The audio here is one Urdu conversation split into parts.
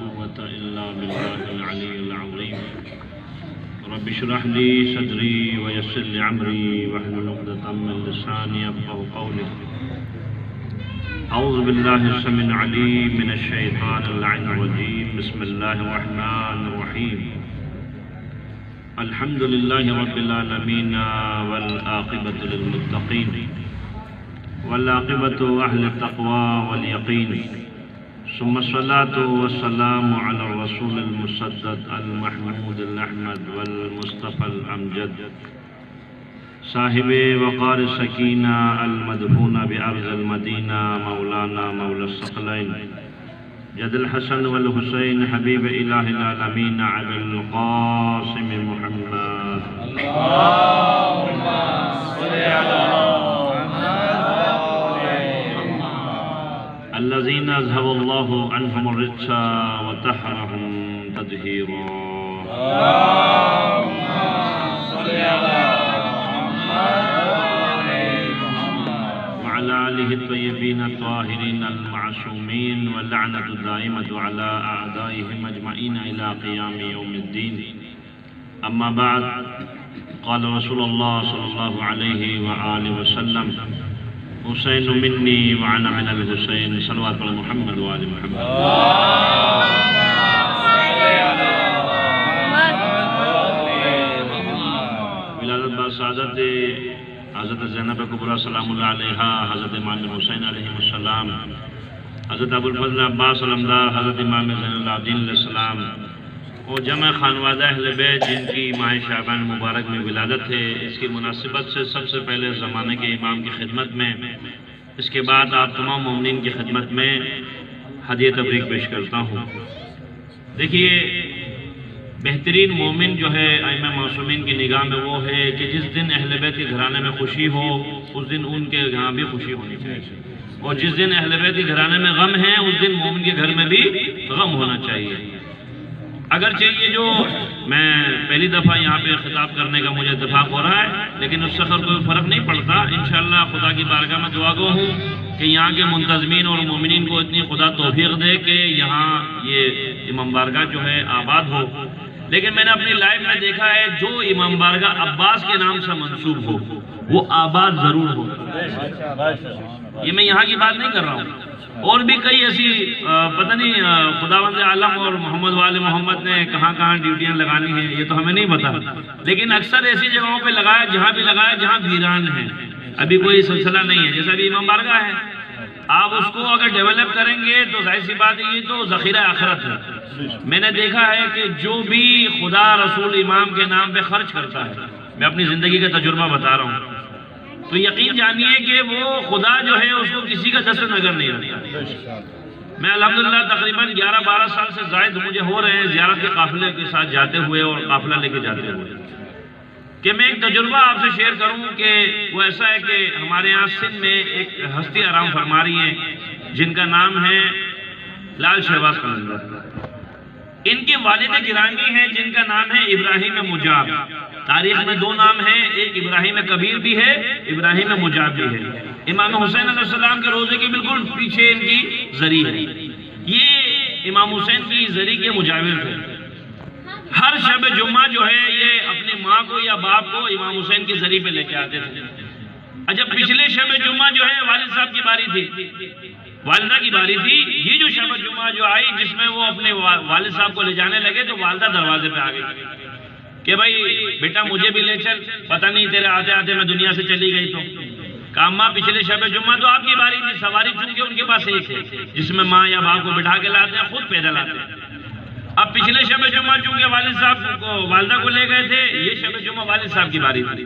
قوة إلا بالله العلي العظيم رب اشرح لي صدري ويسر لي أمري واحلل عقدة من لساني يفقهوا قولي أعوذ بالله السميع العليم من الشيطان اللعين الرجيم بسم الله الرحمن الرحيم الحمد لله رب العالمين والعاقبة للمتقين والعاقبة أهل التقوى واليقين ثم الصلاة والسلام على الرسول المسدد المحمود الأحمد والمصطفى الأمجد صاحب وقار السكينة المدفون بأرض المدينة مولانا مولى الثقلين جد الحسن والحسين حبيب إله العالمين أبي القاسم محمد اللهم صل على الذين أذهب الله عنهم الرجس وطهرهم تطهيرا اللهم صل على وعلى آله الطيبين الطاهرين المعصومين واللعنة الدائمة على أعدائهم أجمعين إلى قيام يوم الدين أما بعد قال رسول الله صلى الله عليه وآله وسلم حسين مني وأنا من الحسين صلوات على محمد وآل محمد ولادت بسعادت حضرت زینب کبریٰ سلام اللہ علیہا، حضرت امام حسین علیہ السلام، حضرت ابوالفضل عباس علمدار، حضرت امام زین العابدین علیہ السلام اور جمع خانوادہ اہل بیت جن کی ماہ شعبان مبارک میں ولادت ہے، اس کی مناسبت سے سب سے پہلے زمانے کے امام کی خدمت میں، اس کے بعد آپ تمام مومنین کی خدمت میں ہدیہ تبریک پیش کرتا ہوں۔ دیکھیے، بہترین مومن جو ہے ائمہ معصومین کی نگاہ میں وہ ہے کہ جس دن اہل بیت کے گھرانے میں خوشی ہو اس دن ان کے یہاں بھی خوشی ہونی چاہیے، اور جس دن اہل بیت کے گھرانے میں غم ہے اس دن مومن کے گھر میں بھی غم ہونا چاہیے۔ اگرچہ یہ جو میں پہلی دفعہ یہاں پہ خطاب کرنے کا مجھے اتفاق ہو رہا ہے، لیکن اس سے کوئی فرق نہیں پڑتا۔ انشاءاللہ خدا کی بارگاہ میں دعا گو ہوں کہ یہاں کے منتظمین اور مومنین کو اتنی خدا توفیق دے کہ یہاں یہ امام بارگاہ جو ہے آباد ہو۔ لیکن میں نے اپنی لائف میں دیکھا ہے جو امام بارگاہ عباس کے نام سے منسوب ہو وہ آباد ضرور ہو۔ یہ میں یہاں کی بات نہیں کر رہا ہوں، اور بھی کئی ایسی پتہ نہیں خداوند عالم اور محمد والے محمد نے کہاں کہاں ڈیوٹیاں لگانی ہیں یہ تو ہمیں نہیں پتا، لیکن اکثر ایسی جگہوں پہ لگایا جہاں بھی لگایا جہاں ویران ہے، ابھی کوئی سلسلہ نہیں ہے۔ جیسا بھی امام بارگاہ ہے، آپ اس کو اگر ڈیولپ کریں گے تو ظاہر سی بات یہ تو ذخیرہ آخرت ہے۔ میں نے دیکھا ہے کہ جو بھی خدا رسول امام کے نام پہ خرچ کرتا ہے، میں اپنی زندگی کا تجربہ بتا رہا ہوں، تو یقین جانیے کہ وہ خدا جو ہے اس کو کسی کا دست نظر نہیں رکھتا۔ میں الحمدللہ تقریباً 11-12 سال سے زائد مجھے ہو رہے ہیں زیارت کے قافلے کے ساتھ جاتے ہوئے اور قافلہ لے کے جاتے ہوئے، کہ میں ایک تجربہ آپ سے شیئر کروں کہ وہ ایسا ہے کہ ہمارے یہاں سندھ میں ایک ہستی آرام فرما رہی ہیں جن کا نام ہے لال شہباز قلندر۔ ان کے والد گرامی ہیں جن کا نام ہے ابراہیم مجاب۔ تاریخ میں دو نام ہیں، ایک ابراہیم کبیر بھی ہے، ابراہیم مجاب بھی ہے۔ امام حسین علیہ السلام کے روزے کے بالکل پیچھے ان کی زری ہے، یہ امام حسین کی زری کے مجاور تھے۔ ہر شب جمعہ جو ہے یہ اپنی ماں کو یا باپ کو امام حسین کی زری پہ لے کے آتے تھے۔ جب پچھلے شب جمعہ جو ہے والد صاحب کی باری تھی، والدہ کی باری تھی، یہ جو شب جمعہ جو آئی جس میں وہ اپنے والد صاحب کو لے جانے لگے تو والدہ دروازے پہ آ گئی کہ بھائی بیٹا مجھے بھی لے چل، پتہ نہیں تیرے آتے آتے میں دنیا سے چلی گئی تو۔ کہا ماں پچھلے شب جمعہ تو آپ کی باری تھی، سواری چونکہ ان کے پاس ایک ہے جس میں ماں یا باپ کو بٹھا کے لاتے ہیں، خود پیدل آتے ہیں۔ اب پچھلے شب جمعہ چونکہ والد صاحب کو والدہ کو لے گئے تھے، یہ شب جمعہ والد صاحب کی باری تھی۔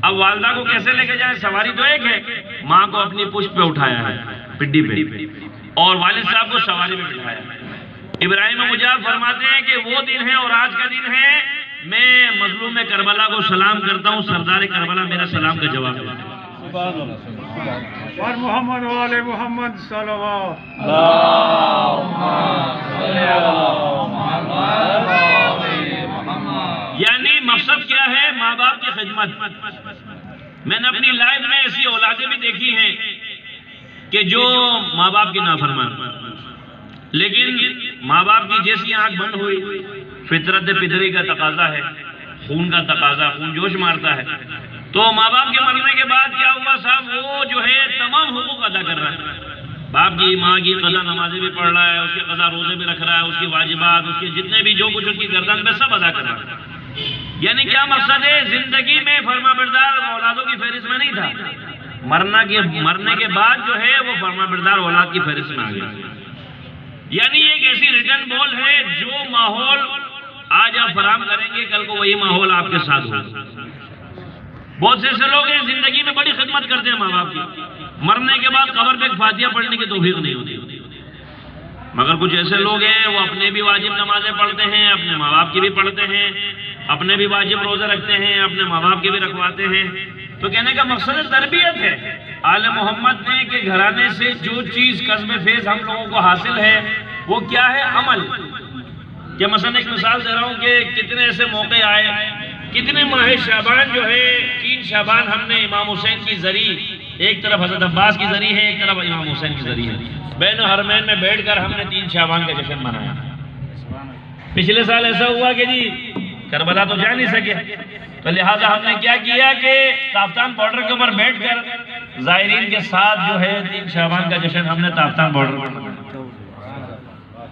اب والدہ کو کیسے لے کے جائیں، سواری تو ایک ہے، ماں کو اپنی پشت پہ اٹھایا ہے پڈی پہ، اور والد صاحب کو سواری پہ بٹھایا ہے۔ ابراہیم مجاب فرماتے ہیں کہ وہ دن ہے اور آج کا دن ہے، میں مظلوم کربلا کو سلام کرتا ہوں، سردار کربلا میرا سلام کا جواب ہے۔ اور محمد والے محمد صلوات یعنی مقصد کیا ہے؟ ماں باپ کی خدمت۔ میں نے اپنی لائف میں ایسی اولادیں بھی دیکھی ہیں کہ جو ماں باپ کی نافرمان، لیکن ماں باپ کی جیسی آنکھ بند ہوئی، فطرت پدری کا تقاضا ہے، خون کا تقاضا، خون جوش مارتا ہے، تو ماں باپ کے مرنے کے بعد کیا ہوا صاحب، وہ جو ہے تمام حقوق ادا کر رہا ہے، باپ کی ماں کی قضا نمازیں بھی پڑھ رہا ہے، اس کے قضا روزے بھی رکھ رہا ہے، اس کی واجبات، اس کے جتنے بھی جو کچھ اس کی گردن پہ سب ادا کر رہا ہے۔ یعنی کیا مقصد ہے، زندگی میں فرما بردار اولادوں کی فہرست میں نہیں تھا، مرنے کے بعد جو ہے وہ فرما بردار اولاد کی فہرست میں آ گیا۔ یعنی ایک ایسی ریٹرن بال ہے، جو ماحول آج آپ فراہم کریں گے کل کو وہی ماحول آپ کے ساتھ ہوگا۔ بہت سے ایسے لوگ ہیں زندگی میں بڑی خدمت کرتے ہیں ماں باپ کی، مرنے کے بعد قبر پہ ایک فاتحہ پڑھنے کی توفیق نہیں ہوتی، مگر کچھ ایسے لوگ ہیں وہ اپنے بھی واجب نمازیں پڑھتے ہیں، اپنے ماں باپ کی بھی پڑھتے ہیں، اپنے بھی واجب روزے رکھتے ہیں، اپنے ماں باپ کے بھی رکھواتے ہیں۔ تو کہنے کا مقصد تربیت ہے۔ آل محمد نے کہ گھرانے سے جو چیز قصب فیض ہم لوگوں کو حاصل ہے وہ کیا ہے، عمل۔ کہ مثلا ایک مثال دے رہا ہوں کہ کتنے ایسے موقع آئے، کتنے ماہ شعبان جو ہے 3 شعبان ہم نے امام حسین کی ذریعہ، ایک طرف حضرت عباس کی ذریعہ ہے، ایک طرف امام حسین کی ذریعہ ہے، بین حرمین میں بیٹھ کر ہم نے 3 شعبان کا جشن منایا۔ پچھلے سال ایسا ہوا کہ جی کربلا تو جا نہیں سکے، تو لہٰذا ہم نے کیا کیا کہ تافتان بارڈر کے اوپر بیٹھ کر زائرین کے ساتھ جو ہے 3 شعبان کا جشن ہم نے تافتان بارڈر پر منایا۔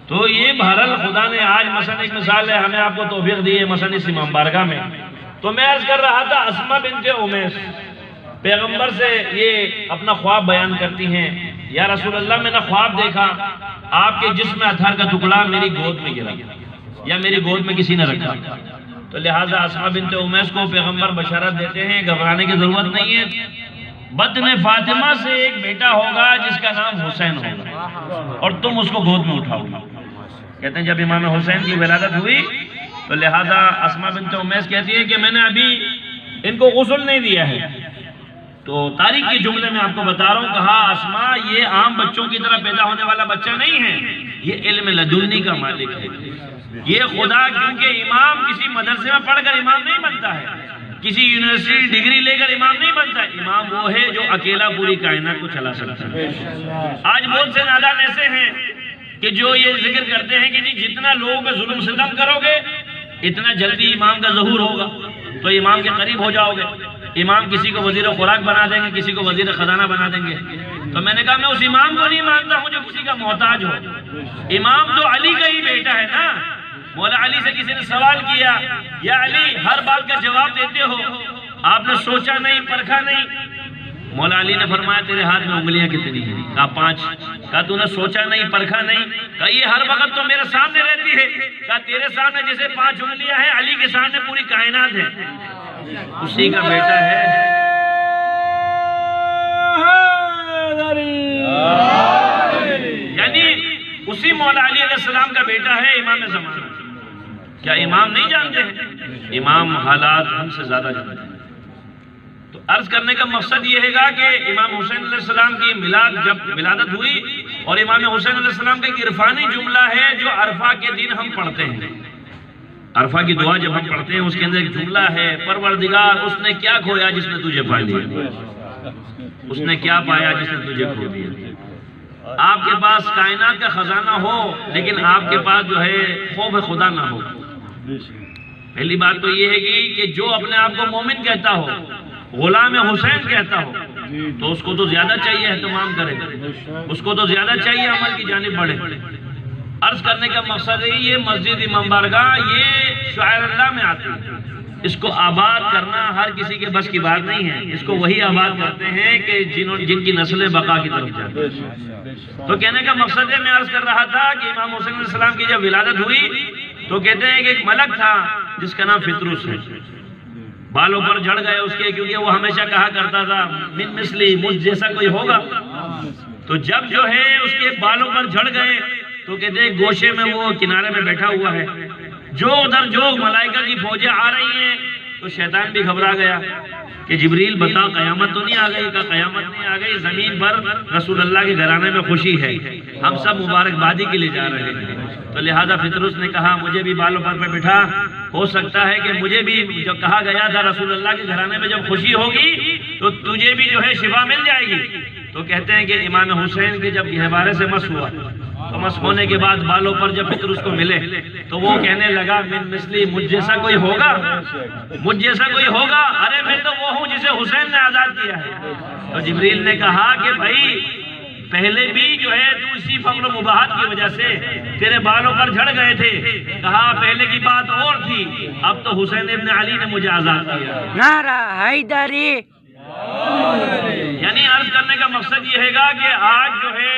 تو یہ بہرحال خدا نے آج مثلا ایک مثال ہے، ہمیں آپ کو توفیق دی ہے مثلا اس امام بارگاہ میں۔ تو میں عرض کر رہا تھا، اسماء بنت امیس پیغمبر سے یہ اپنا خواب بیان کرتی ہیں، یا رسول اللہ میں نے خواب دیکھا آپ کے جسم اطہر کا ٹکڑا میری گود میں گرا یا میری گود میں کسی نے رکھا۔ تو لہٰذا اسماء بنت امیس کو پیغمبر بشارت دیتے ہیں گھبرانے کی ضرورت نہیں ہے، بطن فاطمہ سے ایک بیٹا ہوگا جس کا نام حسین ہوگا اور تم اس کو گود میں اٹھاؤ گا۔ کہتے ہیں جب امام حسین کی ولادت ہوئی تو لہٰذا اسماء بنت امیس کہتی ہے کہ میں نے ابھی ان کو غسل نہیں دیا ہے۔ تو تاریخ کے جملے میں آپ کو بتا رہا ہوں، کہا اسماء یہ عام بچوں کی طرح پیدا ہونے والا بچہ نہیں ہے، یہ علم لدنی کا مالک ہے، یہ خدا، کیونکہ امام کسی مدرسے میں پڑھ کر امام نہیں بنتا ہے، کسی یونیورسٹی ڈگری لے کر امام نہیں بنتا، امام وہ ہے جو اکیلا پوری کائنات کو چلا سکتا ہے۔ آج بہت سے نادان ایسے ہیں کہ جو یہ ذکر کرتے ہیں کہ جی جتنا لوگوں پہ ظلم ستم کرو گے اتنا جلدی امام کا ظہور ہوگا، تو امام کے قریب ہو جاؤ گے، امام کسی کو وزیر خوراک بنا دیں گے، کسی کو وزیر خزانہ بنا دیں گے۔ تو میں نے کہا میں اس امام کو نہیں مانتا ہوں جو کسی کا محتاج ہو، امام تو علی کا ہی بیٹا ہے نا۔ مولا علی سے کسی نے سوال کیا، یا علی ہر بات کا جواب دیتے ہو، آپ نے سوچا نہیں پرکھا نہیں؟ مولا علی نے فرمایا تیرے ہاتھ میں انگلیاں کتنی ہیں؟ کہا 5۔ کہا تو نے سوچا نہیں پرکھا نہیں؟ کہا یہ ہر وقت تو میرے سامنے رہتی ہے۔ کہا تیرے سامنے جیسے 5 انگلیاں ہیں، علی کے سامنے پوری کائنات ہے، اسی کا بیٹا ہے۔ یعنی اسی مولا علی علیہ السلام کا بیٹا ہے امام زمانہ۔ کیا امام نہیں جانتے ہیں؟ امام حالات ہم سے زیادہ جانتے ہیں۔ تو عرض کرنے کا مقصد یہ ہے گا کہ امام حسین علیہ السلام کی جب ولادت ہوئی، اور امام حسین علیہ السلام کا ایک عرفانی جملہ ہے جو عرفہ کے دن ہم پڑھتے ہیں، عرفہ کی دعا جب ہم پڑھتے ہیں اس کے اندر ایک جملہ ہے، پروردگار اس نے کیا کھویا جس نے تجھے پا لیا، اس نے کیا پایا جس نے تجھے کھو دیا۔ آپ کے پاس کائنات کا خزانہ ہو لیکن آپ کے پاس جو ہے خوف خدا نہ ہو۔ پہلی بات تو یہ ہے کہ جو اپنے آپ کو مومن کہتا ہو، غلام حسین کہتا ہو، تو اس کو تو زیادہ چاہیے اہتمام کرے، اس کو تو زیادہ چاہیے عمل کی جانب بڑھے۔ عرض کرنے کا مقصد ہے یہ مسجد امام بارگاہ یہ شعائر اللہ میں آتی ہے، اس کو آباد کرنا ہر کسی کے بس کی بات نہیں ہے، اس کو وہی آباد کرتے ہیں کہ جن کی نسلیں بقا کی طرف جاتی ہیں۔ تو کہنے کا مقصد ہے، میں عرض کر رہا تھا کہ امام حسین علیہ السلام کی جب ولادت ہوئی تو کہتے ہیں کہ ایک ملک تھا جس کا نام فطرس ہے، بالوں پر جھڑ گئے اس کے، کیونکہ وہ ہمیشہ کہا کرتا تھا من مثلی، مجھ جیسا کوئی ہوگا۔ تو جب جو ہے اس کے بالوں پر جھڑ گئے تو کہتے ہیں گوشے میں وہ کنارے میں بیٹھا ہوا ہے، جو ادھر جو ملائکہ کی فوجیں آ رہی ہیں تو شیطان بھی گھبرا گیا کہ جبریل بتا قیامت تو نہیں آ گئی؟ کا قیامت نہیں آ گئی، زمین پر رسول اللہ کے گھرانے میں خوشی ہے، ہم سب مبارکبادی کے لیے جا رہے ہیں۔ تو لہذا فطرس نے کہا مجھے بھی بالوں پر بٹھا، ہو سکتا ہے کہ مجھے بھی جو کہا گیا تھا رسول اللہ کے گھرانے میں جب خوشی ہوگی تو تجھے بھی جو ہے شفا مل جائے گی۔ تو کہتے ہیں کہ امام حسین کے جب گہوارے سے مس ہوا تو مسخ ہونے کے بعد بالوں پر جب فطر اس کو ملے تو وہ کہنے لگا من مثلی، مجھ جیسا کوئی ہوگا، مجھ جیسا کوئی ہوگا، ارے میں تو وہ ہوں جسے حسین نے آزاد کیا ہے۔ تو جبریل نے کہا کہ بھائی پہلے بھی جو ہے تو اسی فقر و مباحت کی وجہ سے تیرے بالوں پر جھڑ گئے تھے، کہا پہلے کی بات اور تھی، اب تو حسین ابن علی نے مجھے آزاد کیا۔ نعرہ حیدری۔ یعنی عرض کرنے کا مقصد یہ ہے گا کہ آج جو ہے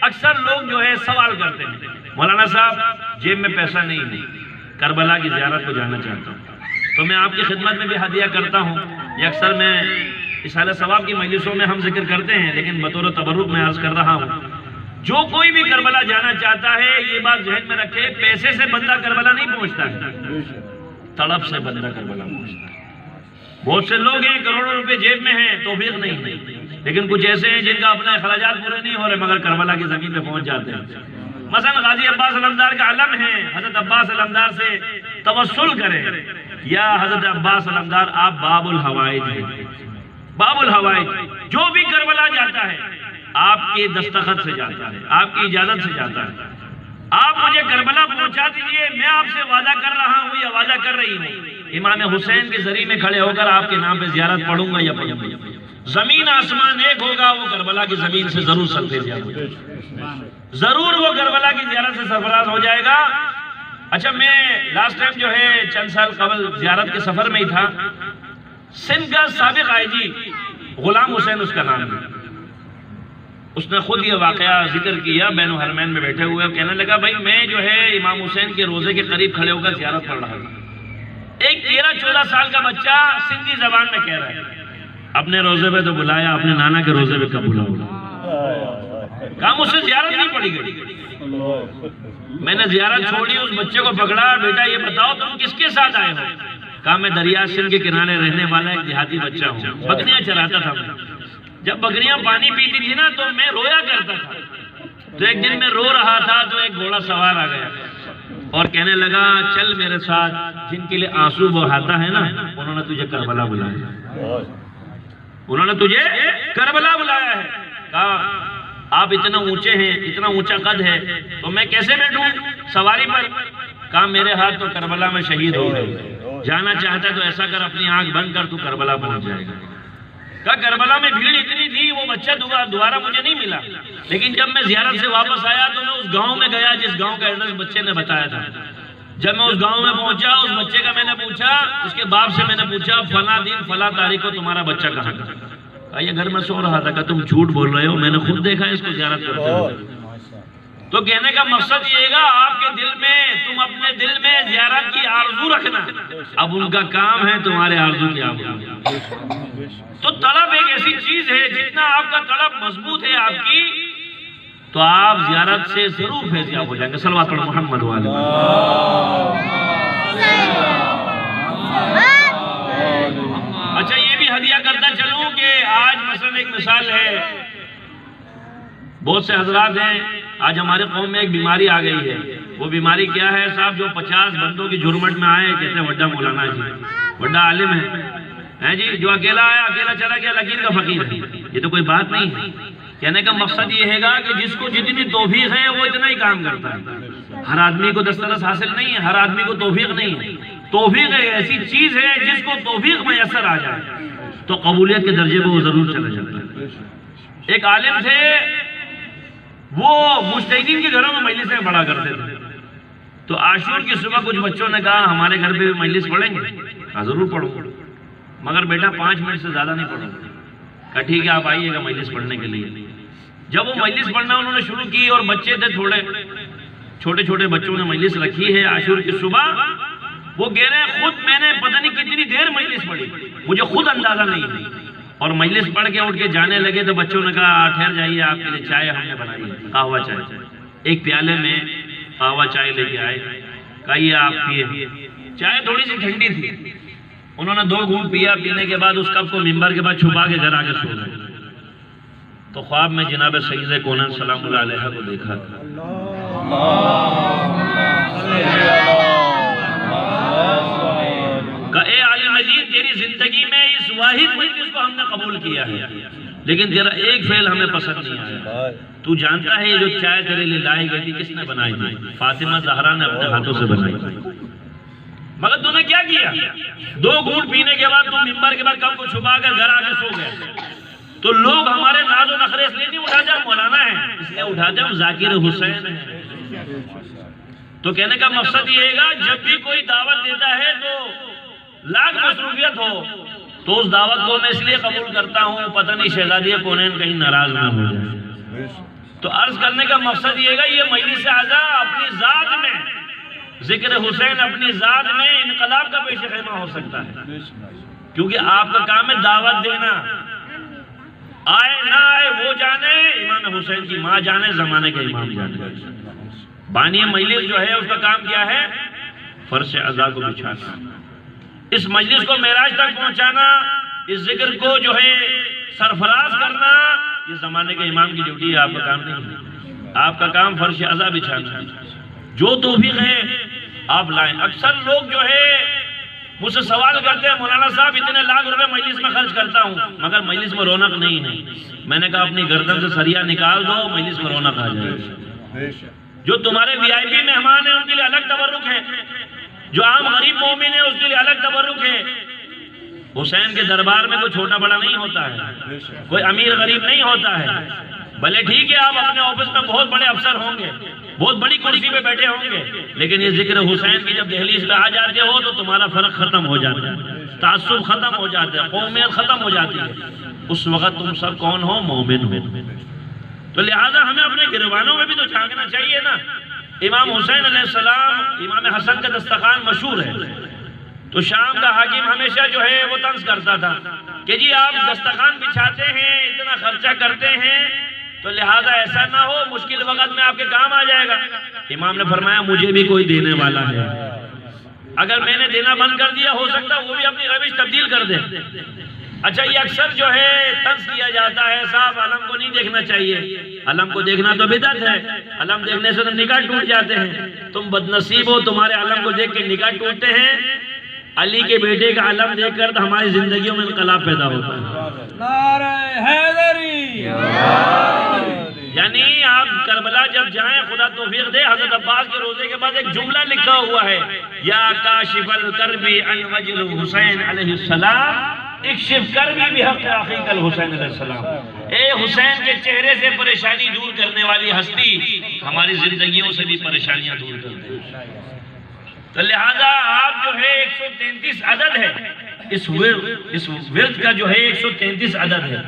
اکثر لوگ جو ہے سوال کرتے ہیں، مولانا صاحب جیب میں پیسہ نہیں ہے، کربلا کی زیارت کو جانا چاہتا ہوں، تو میں آپ کی خدمت میں بھی ہدیہ کرتا ہوں۔ یہ اکثر میں اصالہ ثواب کی مجلسوں میں ہم ذکر کرتے ہیں، لیکن بطور تبرک میں عرض کر رہا ہوں، جو کوئی بھی کربلا جانا چاہتا ہے یہ بات ذہن میں رکھے، پیسے سے بندہ کربلا نہیں پہنچتا ہے، تڑپ سے بندہ کربلا پہنچتا ہے۔ بہت سے لوگ ہیں کروڑوں روپے جیب میں ہیں، توفیق نہیں ہے، لیکن کچھ ایسے ہیں جن کا اپنے اخراجات پورے نہیں ہو رہے مگر کربلا کی زمین پہ پہنچ جاتے ہیں۔ مثلا غازی عباس علمدار کا علم ہے، حضرت عباس علمدار سے توسل کریں، یا حضرت عباس علمدار آپ باب الحوائج ہیں، باب الحوائج، جو بھی کربلا جاتا ہے آپ کے دستخط سے جاتا ہے، آپ کی اجازت سے جاتا ہے، آپ مجھے کربلا پہنچا دیجئے، میں آپ سے وعدہ کر رہا ہوں یا وعدہ کر رہی ہوں، امام حسین کے ذریعے میں کھڑے ہو کر آپ کے نام پہ زیارت پڑھوں گا یا پڑھوں گا، زمین آسمان ایک ہوگا، وہ کربلا کی زمین سے ضرور سرفراز ہو جائے گا، ضرور وہ کربلا کی زیارت سے سرفراز ہو جائے گا۔ اچھا میں لاسٹ ٹائم جو ہے چند سال قبل زیارت کے سفر میں ہی تھا، سندھ کا سابق آئی جی غلام حسین اس کا نام ہے، اس نے خود یہ واقعہ ذکر کیا بین الحرمین میں بیٹھے ہوئے، کہنے لگا بھائی میں جو ہے امام حسین کے روزے کے قریب کھڑے ہو کر زیارت پڑھ رہا تھا، ایک 13-14 سال کا بچہ سندھی زبان میں کہہ رہا ہے اپنے روزے پہ تو بلایا، اپنے نانا کے روزے پہ کب بلاؤ، کہا مجھ سے زیارت نہیں پڑی گئی، میں نے زیارت چھوڑی، اس بچے کو پکڑا، بیٹا یہ بتاؤ تم کس کے ساتھ آئے ہو؟ کہا میں دریا سندھ کے کنارے رہنے والا ایک دیہاتی بچہ ہوں، بکریاں چراتا تھا میں، جب بکریاں پانی پیتی تھی نا تو میں رویا کرتا تھا، تو ایک دن میں رو رہا تھا تو ایک گھوڑا سوار آ گیا اور کہنے لگا چل میرے ساتھ، جن کے لیے آنسو بہاتا ہے نا انہوں نے تجھے کربلا بلایا، انہوں نے تجھے کربلا بلایا ہے۔ کہا آپ اتنا اونچے ہیں، اتنا اونچا قد ہے تو میں کیسے بیٹھوں سواری پر؟ کہا میرے ہاتھ تو کربلا میں شہید ہو گئے، جانا چاہتا ہے تو ایسا کر اپنی آنکھ بند کر تو کربلا پہنچ جائے گا۔ کہا کربلا میں بھیڑ اتنی تھی وہ بچہ دوبارہ مجھے نہیں ملا، لیکن جب میں زیارت سے واپس آیا تو میں اس گاؤں میں گیا جس گاؤں کا ایڈریس بچے نے بتایا تھا، جب میں اس گاؤں میں پہنچا اس بچے کا میں نے پوچھا، اس کے باپ سے میں نے پوچھا فلاں دن فلاں تاریخ کو تمہارا بچہ کہاں تھا؟ کہا یہ گھر میں سو رہا تھا۔ کہا تم جھوٹ بول رہے ہو، میں نے خود دیکھا اس کو زیارت کرتے ہوئے۔ تو کہنے کا مقصد یہ گا آپ کے دل میں، تم اپنے دل میں زیارت کی آرزو رکھنا، اب ان کا کام ہے تمہارے آرزو کی آرزو۔ تو طلب ایک ایسی چیز ہے، جتنا آپ کا طلب مضبوط ہے آپ کی تو آپ زیارت سے ضرور فیضیاب ہو جائیں گے۔ صلوات پڑھو محمد والے۔ اچھا یہ بھی ہدیہ کرتا چلوں کہ آج مثلا ایک مثال ہے، بہت سے حضرات ہیں، آج ہمارے قوم میں ایک بیماری آ گئی ہے، وہ بیماری کیا ہے صاحب؟ جو 50 بندوں کی جھرمٹ میں آئے، کہتے ہیں وڈا مولانا جی، وڈا عالم ہے جی، جو اکیلا آیا اکیلا چلا گیا، لکیر کا فقیر ہے۔ یہ تو کوئی بات نہیں ہے، کہنے کا مقصد یہ ہے گا کہ جس کو جتنی توفیق ہے وہ اتنا ہی کام کرتا ہے۔ ہر آدمی کو دسترس حاصل نہیں ہے، ہر آدمی کو توفیق نہیں ہے۔ توفیق ایک ایسی چیز ہے جس کو توفیق میسر آ جائے تو قبولیت کے درجے پہ وہ ضرور چلا جاتا ہے۔ ایک عالم تھے، وہ مجتہدین کے گھروں میں مجلسیں پڑھا کرتے تھے، تو عاشور کی صبح کچھ بچوں نے کہا ہمارے گھر پہ مجلس پڑھیں گے؟ کہا ضرور پڑھو، مگر بیٹا 5 منٹ سے زیادہ نہیں پڑھو۔ کہا ٹھیک ہے آپ آئیے گا مجلس پڑھنے کے لیے۔ جب وہ مجلس پڑھنا انہوں نے شروع کی اور بچے تھے تھوڑے چھوٹے چھوٹے بچوں نے مجلس رکھی ہے عاشور کی صبح، وہ کہہ رہے ہیں خود میں نے پتہ نہیں کتنی دیر مجلس پڑھی، مجھے خود اندازہ نہیں ہے، اور مجلس پڑھ کے اٹھ کے جانے لگے تو بچوں نے کہا ٹھہر جائیے آپ کے لیے چائے ہم نے بنائی ہے، قہوہ چائے۔ ایک پیالے میں قہوہ چائے لے کے آئے، کہا یہ آپ پیے۔ چائے تھوڑی سی ٹھنڈی تھی، انہوں نے 2 گھونٹ پیا، پینے کے بعد اس کپ کو منبر کے بعد چھپا کے گھر آگے سو گئے۔ تو خواب میں جناب سید کونین سلام اللہ علیہ کو دیکھا، کہ اے عالم مجید تیری زندگی میں اس واحد مجلس کو ہم نے قبول کیا ہے، لیکن تیرا ایک فعل ہمیں پسند نہیں آیا. تو جانتا ہے یہ جو چائے تیرے لیے لائی گئی تھی کس نے بنائی تھی؟ فاطمہ زہرا نے اپنے ہاتھوں سے بنائی تھی. مگر تو نے کیا کیا؟ 2 گھونٹ پینے کے بعد تو ممبر کے بعد کم کو چھپا کر گھر آ کے سو گئے. تو لوگ ہمارے ناز و نخرے اس لیے نہیں اٹھا جب مولانا ہے، اس لیے اٹھا جب ذاکر حسین ہے. تو کہنے کا مقصد یہ ہے جب بھی کوئی دعوت دیتا ہے تو لاکھ مصروفیت ہو تو اس دعوت کو میں اس لیے قبول کرتا ہوں پتہ نہیں شہزادی کونین کہیں ناراض نہ ہو جائے. تو عرض کرنے کا مقصد یہ ہے یہ مجلس اعزا اپنی ذات میں ذکر حسین اپنی ذات میں انقلاب کا پیش خیمہ ہو سکتا ہے، کیونکہ آپ کا کام ہے دعوت دینا. آئے نہ آئے وہ جانے، امام حسین کی ماں جانے، زمانے کے امام جانے. بانی مجلس جو ہے اس کا کام کیا ہے؟ فرش اعزا کو بچھانا، اس مجلس کو معراج تک پہنچانا، اس ذکر کو جو ہے سرفراز کرنا. یہ زمانے کے امام کی ڈیوٹی ہے، آپ کا کام نہیں ہے. آپ کا کام فرش اعزا بچھانا. جو توفیق ہے آپ لائیں. اکثر لوگ جو ہے مجھ سے سوال کرتے ہیں مولانا صاحب اتنے لاکھ روپے مجلس میں خرچ کرتا ہوں مگر مجلس میں رونق نہیں ہے. میں نے کہا اپنی گردن سے سریا نکال دو، مجلس میں رونق آ جائے. جو تمہارے VIP مہمان ہیں ان کے لیے الگ تبرک ہے، جو عام غریب مومن ہے اس کے لیے الگ تبرک ہے. حسین کے دربار میں کوئی چھوٹا بڑا نہیں ہوتا ہے، کوئی امیر غریب نہیں ہوتا ہے. بھلے ٹھیک ہے آپ اپنے آفس میں بہت بڑے افسر ہوں گے، بہت بڑی کرسی پہ بیٹھے ہوں گے، لیکن یہ ذکر حسین کی جب دہلیز پہ آ جاتے ہو تو تمہارا فرق ختم ہو جاتا ہے، تعصب ختم ہو جاتا ہے، قومیت ختم ہو جاتی ہے. اس وقت تم سب کون ہو؟ مومن ہو. تو لہٰذا ہمیں اپنے گروانوں میں بھی تو جھانکنا چاہیے نا. امام حسین علیہ السلام، امام حسن کا دسترخوان مشہور ہے. تو شام کا حاکم ہمیشہ جو ہے وہ طنز کرتا تھا کہ جی آپ دسترخوان بچھاتے ہیں، اتنا خرچہ کرتے ہیں، تو لہٰذا ایسا نہ ہو مشکل وقت میں آپ کے کام آ جائے گا. امام نے فرمایا مجھے بھی کوئی دینے والا ہے، اگر میں نے دینا بند کر دیا ہو سکتا وہ بھی اپنی روش تبدیل کر دے. اچھا یہ اکثر جو ہے طنز کیا جاتا ہے صاحب علم کو نہیں دیکھنا چاہیے. علم کو دیکھنا تو بدعت ہے، علم دیکھنے سے تو نکاح ٹوٹ جاتے ہیں. تم بدنصیب ہو تمہارے علم کو دیکھ کے نکاح ٹوٹتے ہیں. علی کے بیٹے کا علم دیکھ کر تو ہماری زندگیوں میں انقلاب پیدا ہوتا ہے. نعرہ حیدری. یعنی آپ کربلا جب جائیں خدا توفیق دے، حضرت عباس کے روزے کے بعد ایک جملہ لکھا ہوا ہے یا کاشف الکربی عن وجه الحسین علیہ السلام اکشف کربی بحق اخیک الحسین علیہ السلام. اے حسین کے چہرے سے پریشانی دور کرنے والی ہستی ہماری زندگیوں سے بھی پریشانیاں دور کر دے. تو لہذا آپ جو ہے 133 عدد ہے، اس ورد کا جو ہے 133 عدد ہے.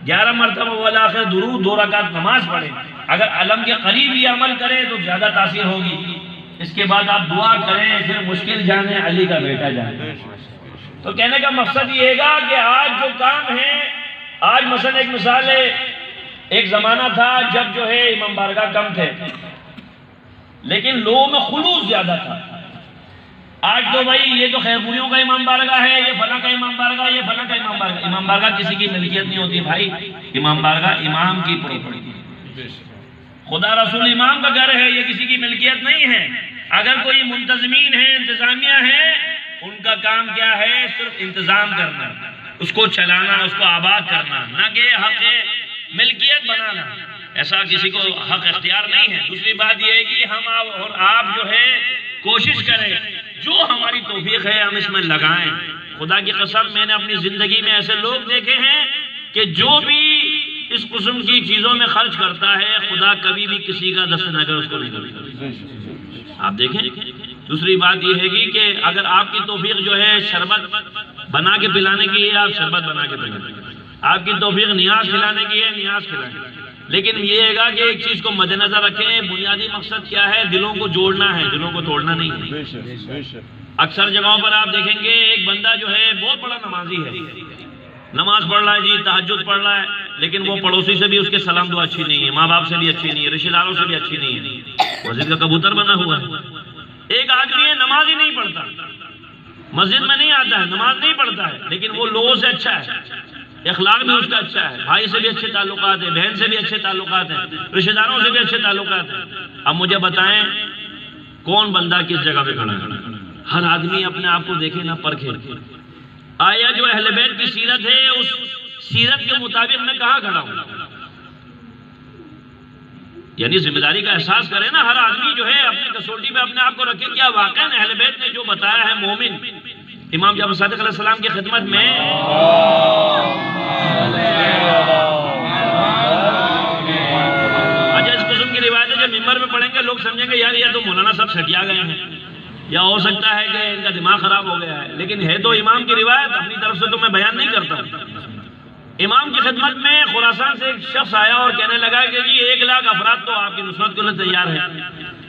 11 مرتبہ والآخر درود، 2 رکعت نماز پڑھیں. اگر علم کے قریب یہ عمل کریں تو زیادہ تاثیر ہوگی. اس کے بعد آپ دعا کریں، پھر مشکل جانے علی کا بیٹا جانے. تو کہنے کا مقصد یہ ہے کہ آج جو کام ہے، آج مثلا ایک مثال ہے، ایک زمانہ تھا جب جو ہے امام بارگاہ کم تھے لیکن لوگوں میں خلوص زیادہ تھا. آج تو بھائی یہ تو خیرپوریوں کا امام بارگاہ ہے، یہ فلاں کا امام بارگاہ، یہ فلاں کا امام بارگاہ. امام بارگاہ کسی کی ملکیت نہیں ہوتی بھائی، امام بارگاہ امام کی پراپرٹی. خدا رسول امام کا گھر ہے، یہ کسی کی ملکیت نہیں ہے. اگر کوئی منتظمین ہیں، انتظامیہ ہیں، ان کا کام کیا ہے؟ صرف انتظام کرنا، اس کو چلانا، اس کو آباد کرنا، نہ کہ حق ملکیت بنانا. ایسا کسی کو حق اختیار نہیں ہے. دوسری بات یہ ہے کہ ہم اور آپ جو ہے کوشش کریں، جو ہماری توفیق ہے ہم اس میں لگائیں. خدا کی قسم میں نے اپنی زندگی میں ایسے لوگ دیکھے ہیں کہ جو بھی اس قسم کی چیزوں میں خرچ کرتا ہے خدا کبھی بھی کسی کا دست نگر اس کو نہیں کرتا. آپ دیکھیں. دوسری بات یہ ہے کہ اگر آپ کی توفیق جو ہے شربت بنا کے پلانے کی ہے، آپ شربت بنا کے پلائیں. آپ کی توفیق نیاز کھلانے کی ہے، نیاز کھلائیں. لیکن یہ ہے کہ ایک چیز کو مد نظر رکھیں، بنیادی مقصد کیا ہے؟ دلوں کو جوڑنا ہے، دلوں کو توڑنا نہیں ہے. اکثر جگہوں پر آپ دیکھیں گے ایک بندہ جو ہے بہت بڑا نمازی ہے، نماز پڑھ رہا ہے جی، تہجد پڑھ رہا ہے، لیکن وہ پڑوسی سے بھی اس کے سلام دعا اچھی نہیں ہے، ماں باپ سے بھی اچھی نہیں ہے، رشتہ داروں سے بھی اچھی نہیں ہے، مسجد کا کبوتر بنا ہوا ہے. ایک آدمی ہے نماز ہی نہیں پڑھتا، مسجد میں نہیں آتا ہے، نماز نہیں پڑھتا ہے، لیکن وہ لوگوں سے اچھا ہے، اخلاق بھی اس کا اچھا ہے، بھائی سے بھی اچھے تعلقات ہیں، بہن سے بھی اچھے تعلقات ہیں، رشتہ داروں سے بھی اچھے تعلقات ہیں. اب مجھے بتائیں کون بندہ کس جگہ پہ کھڑا ہے؟ ہر آدمی اپنے آپ کو دیکھے نہ پرکھے. آیا جو اہل بیت کی سیرت ہے اس سیرت کے مطابق میں کہاں کھڑا ہوں؟ یعنی ذمہ داری کا احساس کرے نا ہر آدمی جو ہے اپنی کسوٹی پہ اپنے آپ کو رکھے. کیا واقعا اہل بیت نے جو بتایا ہے مومن امام جعفر صادق علیہ السلام کی خدمت میں اچھا اس قسم کی روایتیں جب ممبر پہ پڑھیں گے لوگ سمجھیں گے یار یہ تو مولانا صاحب سٹیا گئے ہیں یا ہو سکتا ہے کہ ان کا دماغ خراب ہو گیا ہے, لیکن ہے تو امام کی روایت, اپنی طرف سے تو میں بیان نہیں کرتا ہوں. امام کی خدمت میں خراسان سے ایک شخص آیا اور کہنے لگا کہ جی 1,00,000 افراد تو آپ کی نصرت کے لیے تیار ہیں,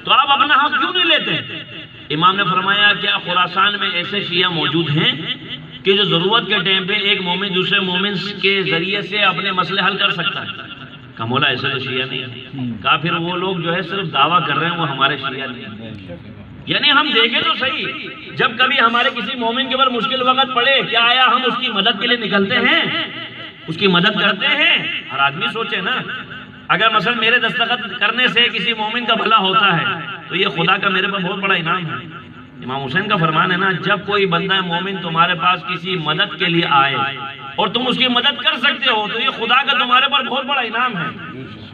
تو آپ اپنا حق کیوں نہیں لیتے؟ امام نے فرمایا کیا خراسان میں ایسے شیعہ موجود ہیں کہ جو ضرورت کے ٹائم پہ ایک مومن دوسرے مومن کے ذریعے سے اپنے مسئلے حل کر سکتا ہے؟ کہا مولا ایسے تو شیعہ نہیں ہے. کہا پھر وہ لوگ جو ہے صرف دعویٰ کر رہے ہیں, وہ ہمارے شیعہ نہیں ہیں. یعنی ہم دیکھیں تو صحیح, جب کبھی ہمارے کسی مومن کے اوپر مشکل وقت پڑے کیا آیا ہم اس کی مدد کے لیے نکلتے ہیں, اس کی مدد کرتے ہیں؟ ہر آدمی سوچے نا, اگر مثلا میرے دستخط کرنے سے کسی مومن کا بھلا ہوتا ہے تو یہ خدا کا میرے پر بہت بڑا انعام ہے. امام حسین کا فرمان ہے نا, جب کوئی بندہ مومن تمہارے پاس کسی مدد کے لیے آئے اور تم اس کی مدد کر سکتے ہو تو یہ خدا کا تمہارے پر بہت بڑا انعام ہے.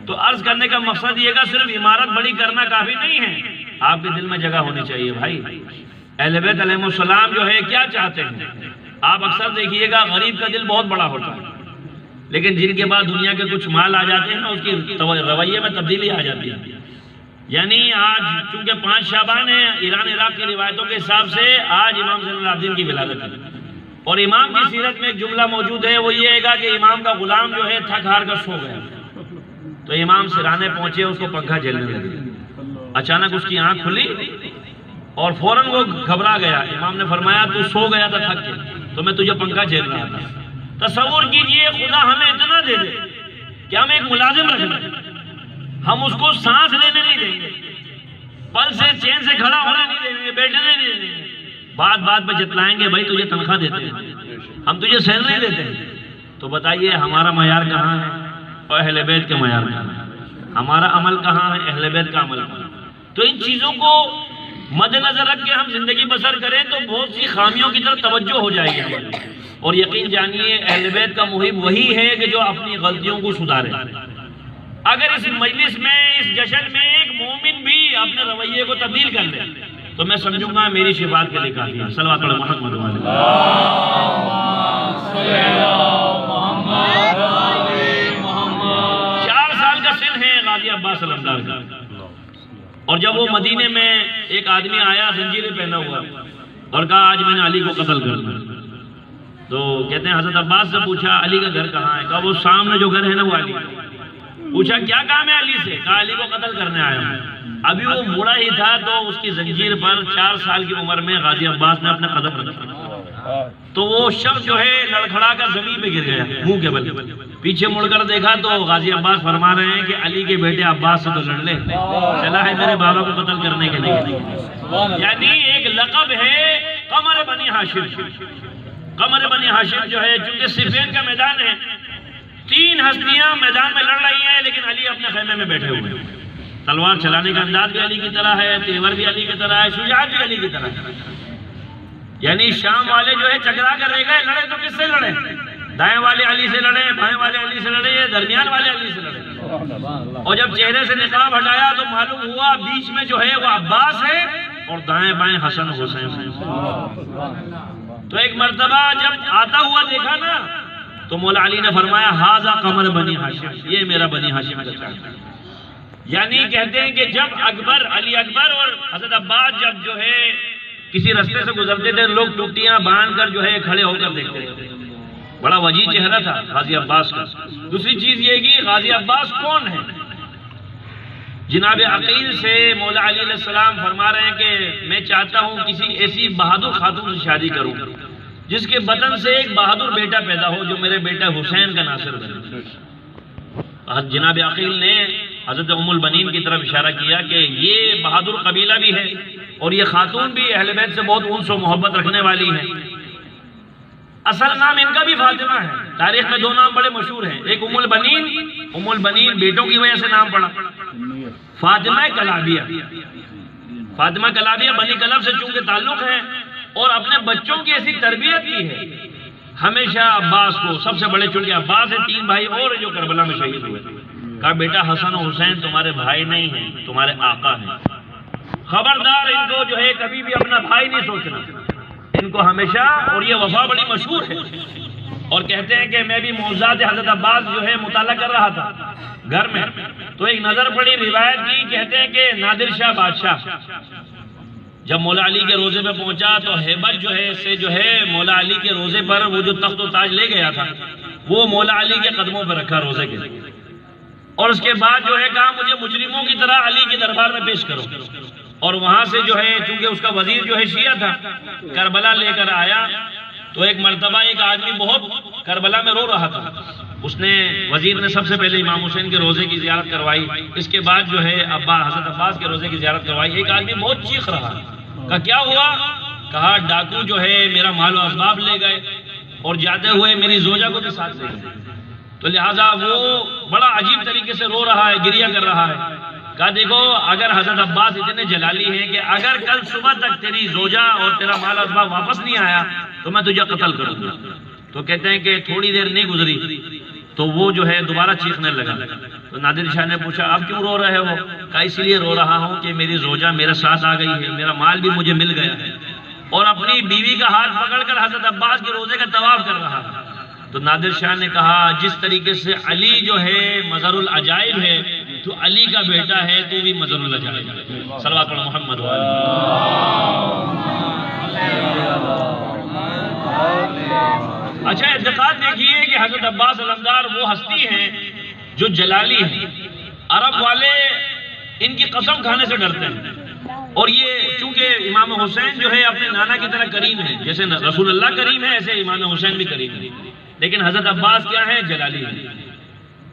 تو عرض کرنے کا مقصد یہ کہ صرف عمارت بڑی کرنا کافی نہیں ہے, آپ کے دل میں جگہ ہونی چاہیے. بھائی اہل بیت علیہ السلام جو ہے کیا چاہتے ہیں؟ آپ اکثر دیکھیے گا غریب کا دل بہت بڑا ہوتا ہے, لیکن جن کے بعد دنیا کے کچھ مال آ جاتے ہیں نا اس کی رویے میں تبدیلی آ جاتی ہے. یعنی آج چونکہ 5 شعبان ہے ایران عراق کی روایتوں کے حساب سے آج امام زین العابدین کی ولادت ہے, اور امام کی سیرت میں ایک جملہ موجود ہے, وہ یہ ہے گا کہ امام کا غلام جو ہے تھک ہار کر سو گیا, تو امام سرانے پہنچے, اس کو پنکھا جھیلنے لگے. اچانک اس کی آنکھ کھلی اور فوراً وہ گھبرا گیا. امام نے فرمایا تو سو گیا تھا تھک کے, تو میں تجھے پنکھا جھیل رہا تھا. تصور کیجئے خدا ہمیں اتنا دے دے کہ ہم ایک ملازم رکھ لیں, ہم اس کو سانس لینے نہیں دیں گے, پل سے چین سے کھڑا ہونے نہیں دیں گے, بیٹھنے نہیں دیں گے, بات بات پہ جتلائیں گے بھائی تجھے تنخواہ دیتے ہیں, ہم تجھے سیلری دیتے ہیں. تو بتائیے ہمارا معیار کہاں ہے اور اہل بیت کا معیار کہاں ہے؟ ہمارا عمل کہاں ہے, اہل بیت کا عمل کہاں ہے؟ تو ان چیزوں کو مد نظر رکھ کے ہم زندگی بسر کریں تو بہت سی خامیوں کی طرف توجہ ہو جائے گی. اور یقین جانیے اہل بیت کا محب وہی ہے کہ جو اپنی غلطیوں کو سدھارے. اگر اس مجلس میں اس جشن میں ایک مومن بھی اپنے رویے کو تبدیل کر لے تو میں سمجھوں گا میری شفاعت کے لیے کافی ہے. صلوات علی محمد و علیہ. 4 سال کا سن ہے غازی عباس علمدار کا, اور جب وہ مدینے میں ایک آدمی آیا زنجیریں پہنا ہوا اور کہا آج میں نے علی کو قتل کرنا, تو کہتے ہیں حضرت عباس سے پوچھا علی کا گھر کہاں ہے؟ کہا وہ سامنے جو گھر ہے نا وہ علی. پوچھا کیا کام ہے علی سے؟ کہا علی کو قتل کرنے آیا ہوں. ابھی وہ مڑا ہی تھا تو اس کی زنجیر پر 4 سال کی عمر میں غازی عباس نے اپنا قدم رکھا, تو وہ شخص جو ہے لڑکھڑا کر زمین پہ گر گیا منہ کے بل. پیچھے مڑ کر دیکھا تو غازی عباس فرما رہے ہیں کہ علی کے بیٹے عباس سے تو لڑ لے, چلا ہے میرے بابا کو قتل کرنے کے لیے. یعنی ایک لقب ہے قمر بنی ہاشم. قمر بنی ہاشم جو ہے چونکہ صفین کا میدان ہے, 3 ہستیاں میدان میں لڑ رہی ہیں, لیکن علی اپنے خیمے میں بیٹھے ہوئے ہیں. تلوار چلانے کا انداز بھی علی کی طرح ہے, تیور بھی علی کی طرح ہے, شجاعت بھی علی کی طرح ہے. یعنی شام والے جو ہے چکرا کر رہ گئے, لڑے تو کس سے لڑے؟ دائیں والے علی سے لڑے, بائیں والے علی سے لڑے, درمیان والے علی سے لڑے. اور جب چہرے سے نقاب ہٹایا تو معلوم ہوا بیچ میں جو ہے وہ عباس ہے اور دائیں بائیں حسن حسین ہے. تو ایک مرتبہ جب آتا ہوا دیکھا نا تو مولا علی نے فرمایا ہاذا قمر بنی ہاشم, یہ میرا بنی ہاشم کا چاہتا ہے. یعنی کہتے ہیں کہ جب اکبر علی اکبر اور حضرت عباس جب جو ہے کسی رستے سے گزرتے تھے لوگ ٹوٹیاں باندھ کر جو ہے کھڑے ہو کر دیکھتے تھے. بڑا وجیح چہرہ تھا غازی عباس کا. دوسری چیز یہ کہ غازی عباس کون ہے؟ جناب عقیل سے مولا علی علیہ السلام فرما رہے ہیں کہ میں چاہتا ہوں کسی ایسی بہادر خاتون سے شادی کروں جس کے بطن سے ایک بہادر بیٹا پیدا ہو جو میرے بیٹا حسین کا ناصر بنے. جناب عقیل نے حضرت ام البنین کی طرف اشارہ کیا کہ یہ بہادر قبیلہ بھی ہے اور یہ خاتون بھی اہل بیت سے بہت انس و محبت رکھنے والی ہے. اصل نام ان کا بھی فاطمہ ہے. تاریخ میں 2 نام بڑے مشہور ہیں, ایک ام البنین بیٹوں کی وجہ سے نام پڑا, فاطمہ کلابیہ. فاطمہ کلابیہ بنی کلب سے چونکہ تعلق ہے اور اپنے بچوں کی ایسی تربیت کی ہے ہمیشہ عباس کو سب سے بڑے، چونکہ عباس ہے، 3 بھائی اور جو کربلا میں شہید ہوئے، کہا بیٹا حسن و حسین تمہارے بھائی نہیں ہیں، تمہارے آقا ہیں، خبردار ان کو جو ہے کبھی بھی اپنا بھائی نہیں سوچنا، ان کو ہمیشہ، اور یہ وفا بڑی مشہور ہے۔ اور کہتے ہیں کہ میں بھی معجزات حضرت عباس جو ہے مطالعہ کر رہا تھا گھر میں، تو ایک نظر پڑی روایت کی، کہتے ہیں کہ نادر شاہ بادشاہ جب مولا علی کے روزے پہ پہنچا تو ہیبت جو ہے مولا علی کے روزے پر وہ جو تخت و تاج لے گیا تھا وہ مولا علی کے قدموں پہ رکھا روزے کے، اور اس کے بعد جو ہے کہا مجھے مجرموں کی طرح علی کے دربار میں پیش کرو، اور وہاں سے جو ہے چونکہ اس کا وزیر جو ہے شیعہ تھا کربلا لے کر آیا، تو ایک مرتبہ ایک آدمی بہت کربلا میں رو رہا تھا، اس نے وزیر نے سب سے پہلے امام حسین کے روزے کی زیارت کروائی، اس کے بعد جو ہے حضرت عباس کے روزے کی زیارت کروائی۔ ایک آدمی بہت چیخ رہا، کہا کیا ہوا؟ کہا ڈاکو جو ہے میرا مال و اسباب لے گئے اور جاتے ہوئے میری زوجہ کو بھی ساتھ لے گئے، تو لہٰذا وہ بڑا عجیب طریقے سے رو رہا ہے، گریہ کر رہا ہے۔ کہا دیکھو اگر حضرت عباس اتنے جلالی ہیں کہ اگر کل صبح تک تیری زوجہ اور تیرا مال و اسباب واپس نہیں آیا تو میں تجھے قتل کروں گا، تو کہتے ہیں کہ تھوڑی دیر نہیں گزری تو وہ جو ہے دوبارہ چیخنے لگا، تو نادر شاہ نے پوچھا اب کیوں رو رہے ہو؟ کہا اس لیے رو رہا ہوں کہ میری زوجہ میرے ساتھ آ گئی ہے، میرا مال بھی مجھے مل گیا ہے، اور اپنی بیوی کا ہاتھ پکڑ کر حضرت عباس کے روزے کا طواف کر رہا ہے۔ تو نادر شاہ نے کہا جس طریقے سے علی جو ہے مظہر العجائب ہے، تو علی کا بیٹا ہے تو بھی مظہر العجائب ہے۔ صلوات پڑھو محمد و آلہ۔ اچھا اعتقاد دیکھیے کہ حضرت عباس علمدار وہ ہستی ہیں جو جلالی ہیں، عرب والے ان کی قسم کھانے سے ڈرتے ہیں، اور یہ چونکہ امام حسین جو ہے اپنے نانا کی طرح کریم ہے، جیسے رسول اللہ کریم ہے ایسے امام حسین بھی کریم ہے، لیکن حضرت عباس کیا ہے؟ جلالی ہے۔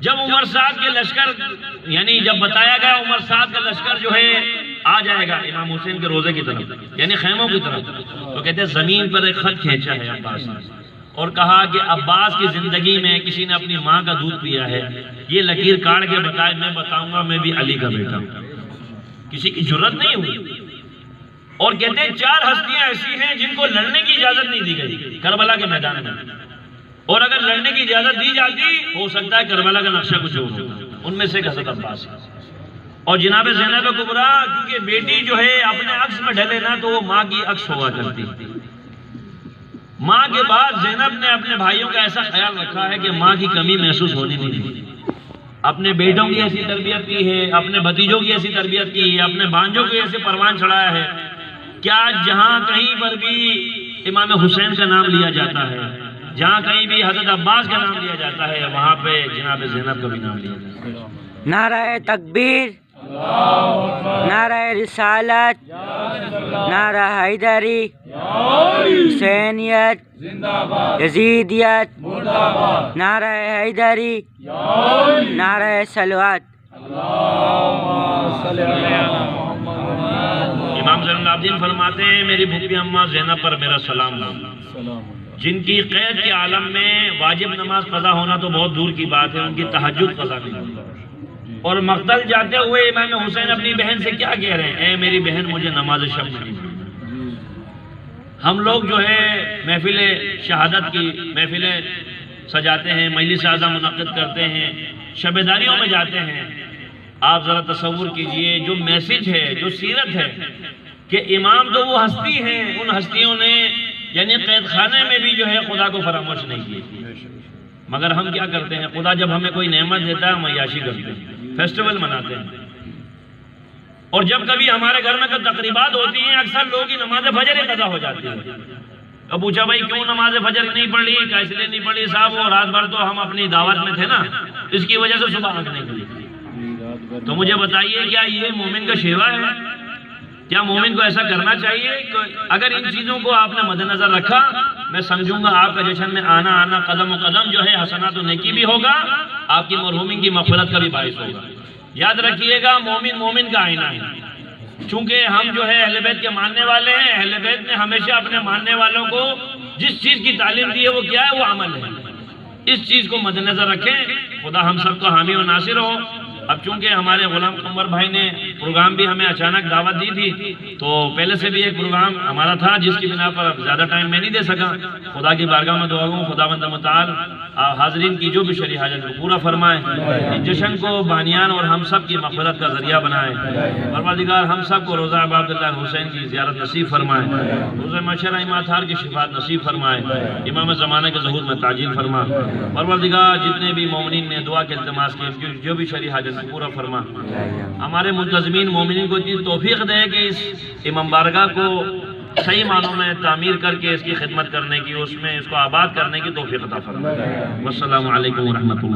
جب عمر سعد کے لشکر، یعنی جب بتایا گیا عمر سعد کا لشکر جو ہے آ جائے گا امام حسین کے روزے کی طرف، یعنی خیموں کی طرف، تو کہتے ہیں زمین پر ایک خط کھینچا ہے عباس نے اور کہا کہ عباس کی زندگی میں کسی نے اپنی ماں کا دودھ پیا ہے، یہ لکیر کاٹ کے بتائے، میں بتاؤں گا میں بھی علی کا بیٹا ہوں۔ کسی کی جرت نہیں ہوئی، اور کہتے ہیں 4 ہستیاں ایسی ہیں جن کو لڑنے کی اجازت نہیں دی گئی کربلا کے میدان میں، اور اگر لڑنے کی اجازت دی جاتی ہو سکتا ہے کربلا کا نقشہ کچھ اور ہوگا، ان میں سے حضرت عباس ہے۔ اور جناب زینب کبریٰ کیونکہ بیٹی جو ہے اپنے عکس میں ڈھلے نا تو وہ ماں کی عکس ہوا کرتی، ماں کے بعد زینب نے اپنے بھائیوں کا ایسا خیال رکھا ہے کہ ماں کی کمی محسوس ہونے نہیں دی، اپنے بیٹوں کی ایسی تربیت کی ہے، اپنے بھتیجوں کی ایسی تربیت کی ہے، اپنے بھانجوں کی ایسے پروان چڑھایا ہے کیا جہاں کہیں پر بھی امام حسین کا نام لیا جاتا ہے، جہاں کہیں بھی حضرت عباس کا نام لیا جاتا ہے، وہاں پہ جناب زینب کا بھی نام لیا جاتا ہے۔ نعرہ تکبیر، نعرہ رسالت، نعرہ حیدری، حسینیت، یزیدیت، نعرہ حیدری، نعرہ صلوات۔ امام زین العابدین فرماتے ہیں میری بھوپی اماں زینب پر میرا سلام لاؤ، جن کی قید کے عالم میں واجب نماز قضا ہونا تو بہت دور کی بات ہے، ان کی تہجد قضا نہیں ہوئی، اور مقتل جاتے ہوئے امام حسین اپنی بہن سے کیا کہہ رہے ہیں؟ اے میری بہن مجھے نماز شب میں نہیں پڑھنا۔ ہم لوگ جو ہے محفل شہادت کی محفلیں سجاتے ہیں، مجلس اعظم منعقد کرتے ہیں، شبیداریوں میں جاتے ہیں، آپ ذرا تصور کیجئے جو میسج ہے، جو سیرت ہے کہ امام تو وہ ہستی ہیں، ان ہستیوں نے یعنی قید خانے میں بھی جو ہے خدا کو فراموش نہیں کی، مگر ہم کیا کرتے ہیں؟ خدا جب ہمیں کوئی نعمت دیتا ہے ہم عیاشی کرتے ہیں، فیسٹیول مناتے ہیں، اور جب کبھی ہمارے گھر میں کوئی تقریبات ہوتی ہیں اکثر لوگوں کی نماز فجر ہی قضا ہو جاتی ہے۔ اب پوچھا بھائی کیوں نماز فجر نہیں پڑھ لی؟ اس لیے نہیں پڑھی صاحب وہ رات بھر تو ہم اپنی دعوت میں تھے نا، اس کی وجہ سے صبح آنکھ نہیں کھلی۔ تو مجھے بتائیے کیا یہ مومن کا شیوا ہے؟ کیا مومن کو ایسا کرنا چاہیے؟ اگر ان چیزوں کو آپ نے مد نظر رکھا میں سمجھوں گا آپ کا جشن میں آنا قدم و قدم جو ہے حسنات و نیکی بھی ہوگا، آپ کی مرحومین کی مغفرت کا بھی باعث ہوگا۔ یاد رکھیے گا مومن کا آئینہ ہے، چونکہ ہم جو ہے اہل بیت کے ماننے والے ہیں، اہل بیت نے ہمیشہ اپنے ماننے والوں کو جس چیز کی تعلیم دی ہے وہ کیا ہے؟ وہ عمل ہے۔ اس چیز کو مد نظر رکھیں، خدا ہم سب کو حامی و ناصر ہو۔ اب چونکہ ہمارے غلام قمر بھائی نے پروگرام بھی ہمیں اچانک دعوت دی تھی، تو پہلے سے بھی ایک پروگرام ہمارا تھا جس کی بنا پر اب زیادہ ٹائم میں نہیں دے سکا۔ خدا کی بارگاہ میں دعا ہوں خدا بندہ متعال حاضرین کی جو بھی شرعی حاجت کو پورا فرمائے، اس جشن کو بانیان اور ہم سب کی مغفرت کا ذریعہ بنائے۔ پروردگار ہم سب کو روضہ ابا عبداللہ حسین کی زیارت نصیب فرمائے، روزہ معاشرہ امام اطہار کی شفاعت نصیب فرمائے، امام زمانہ کے ظہور میں تعجیل فرما۔ پروردگار جتنے بھی مومنین نے دعا کے التماس کیے جو بھی شرعی حاجت کو پورا فرما۔ ہمارے منتظمین مومنین کو اتنی توفیق دے کہ اس امام بارگاہ کو صحیح معنوں میں تعمیر کر کے اس کی خدمت کرنے کی، اس میں اس کو آباد کرنے کی توفیق عطا فرما۔ والسلام علیکم ورحمۃ اللہ۔